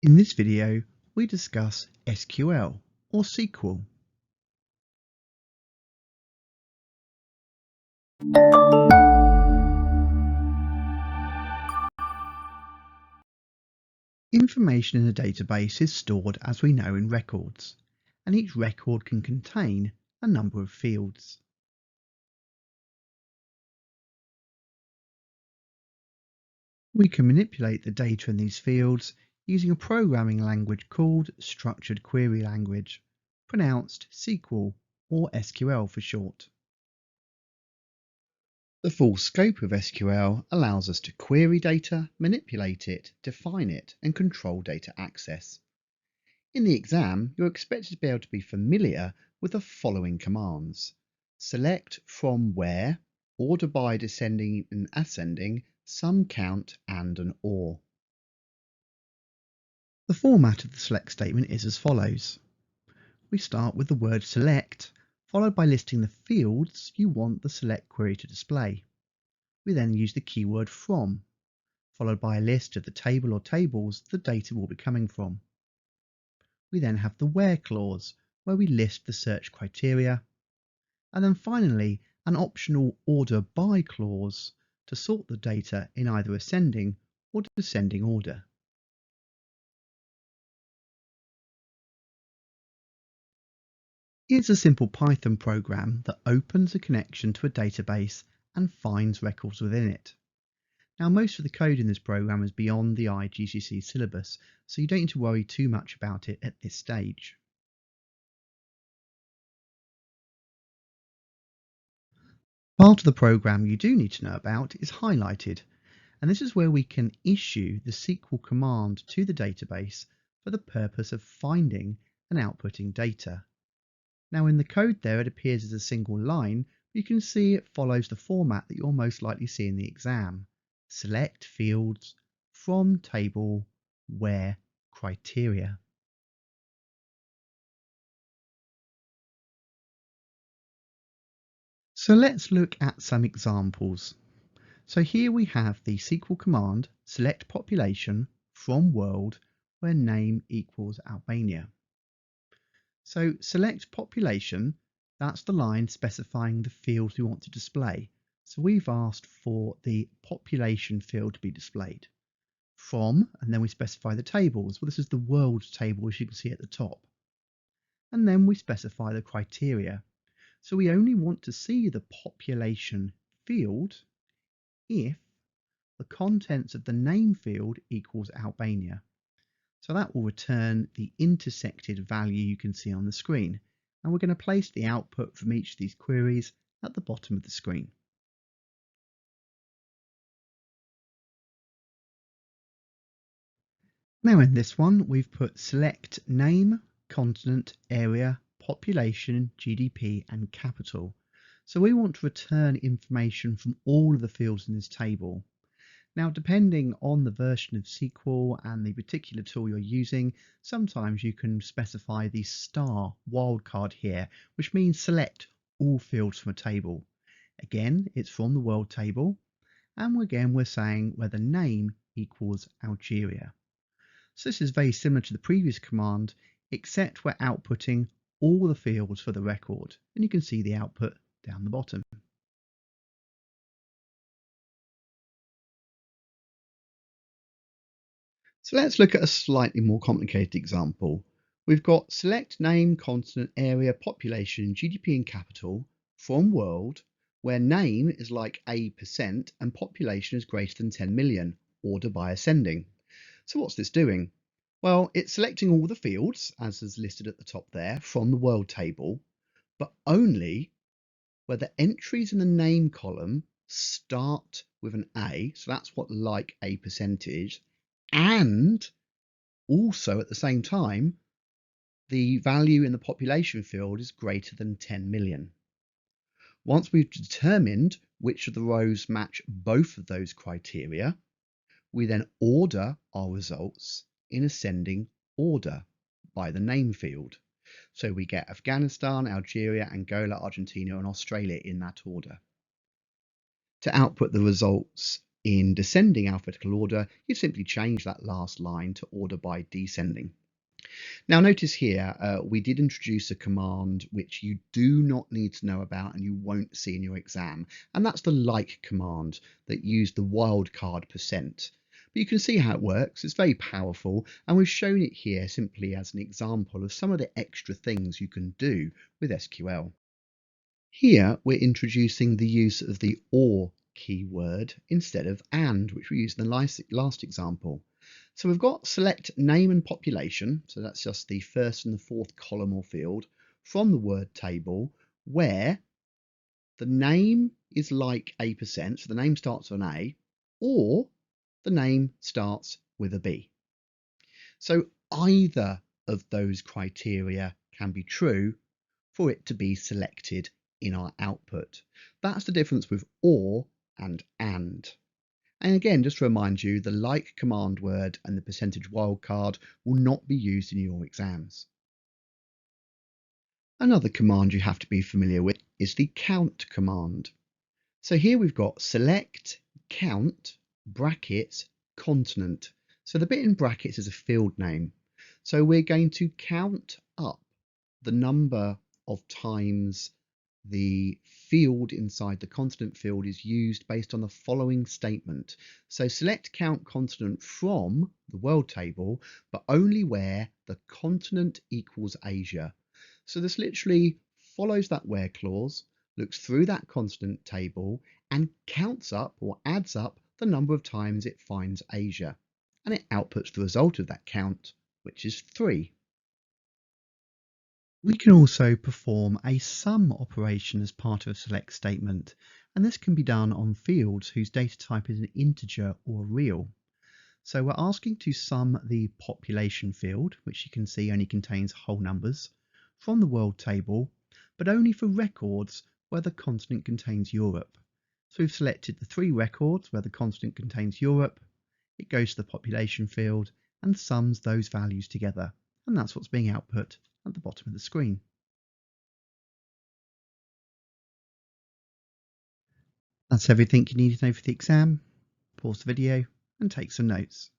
In this video, we discuss SQL or SQL. Information in a database is stored, as we know, in records, and each record can contain a number of fields. We can manipulate the data in these fields using a programming language called Structured Query Language, pronounced SQL or SQL for short. The full scope of SQL allows us to query data, manipulate it, define it, and control data access. In the exam, you're expected to be able to be familiar with the following commands. Select from where, order by descending and ascending, sum count, and an OR. The format of the select statement is as follows. We start with the word select, followed by listing the fields you want the select query to display. We then use the keyword from, followed by a list of the table or tables the data will be coming from. We then have the where clause, where we list the search criteria, and then finally an optional order by clause to sort the data in either ascending or descending order. Here's a simple Python program that opens a connection to a database and finds records within it. Now, most of the code in this program is beyond the Igcse syllabus, so you don't need to worry too much about it at this stage. Part of the program you do need to know about is highlighted, and this is where we can issue the SQL command to the database for the purpose of finding and outputting data. Now, in the code there, it appears as a single line, but you can see it follows the format that you'll most likely see in the exam. Select fields from table where criteria. So let's look at some examples. So here we have the SQL command select population from world where name equals Albania. So select population, that's the line specifying the fields we want to display. So we've asked for the population field to be displayed. From, and then we specify the tables. Well, this is the world table, as you can see at the top. And then we specify the criteria. So we only want to see the population field if the contents of the name field equals Albania. So that will return the intersected value you can see on the screen. And we're going to place the output from each of these queries at the bottom of the screen. Now in this one, we've put select name, continent, area, population, GDP, and capital. So we want to return information from all of the fields in this table. Now, depending on the version of SQL and the particular tool you're using, sometimes you can specify the star wildcard here, which means select all fields from a table. Again, it's from the world table, and again we're saying whether name equals Algeria. So this is very similar to the previous command, except we're outputting all the fields for the record, and you can see the output down the bottom. So let's look at a slightly more complicated example. We've got select name, continent, area, population, GDP and capital from world, where name is like A% and population is greater than 10 million, order by ascending. So what's this doing? Well, it's selecting all the fields, as is listed at the top there, from the world table, but only where the entries in the name column start with an A, so that's what like a percentage, and also at the same time, the value in the population field is greater than 10 million. Once we've determined which of the rows match both of those criteria, we then order our results in ascending order by the name field. So we get Afghanistan, Algeria, Angola, Argentina, and Australia in that order. To output the results In descending alphabetical order, you simply change that last line to order by descending. Now notice here, we did introduce a command which you do not need to know about and you won't see in your exam, and that's the like command that used the wildcard %. But you can see how it works. It's very powerful, and we've shown it here simply as an example of some of the extra things you can do with SQL. Here we're introducing the use of the OR keyword instead of AND, which we used in the last example. So we've got select name and population, so that's just the first and the fourth column or field from the word table, where the name is like A%, so the name starts with an A, or the name starts with a B. So either of those criteria can be true for it to be selected in our output. That's the difference with OR and AND. And again, just to remind you, the like command word and the percentage wildcard will not be used in your exams. Another command you have to be familiar with is the count command. So here we've got select, count, brackets, continent. So the bit in brackets is a field name. So we're going to count up the number of times the field inside the continent field is used based on the following statement. So select count continent from the world table, but only where the continent equals Asia. So this literally follows that where clause, looks through that continent table and counts up or adds up the number of times it finds Asia. And it outputs the result of that count, which is 3. We can also perform a sum operation as part of a select statement, and this can be done on fields whose data type is an integer or real. So we're asking to sum the population field, which you can see only contains whole numbers, from the world table, but only for records where the continent contains Europe. So we've selected the 3 records where the continent contains Europe. It goes to the population field and sums those values together, and that's what's being output at the bottom of the screen. That's everything you need to know for the exam. Pause the video and take some notes.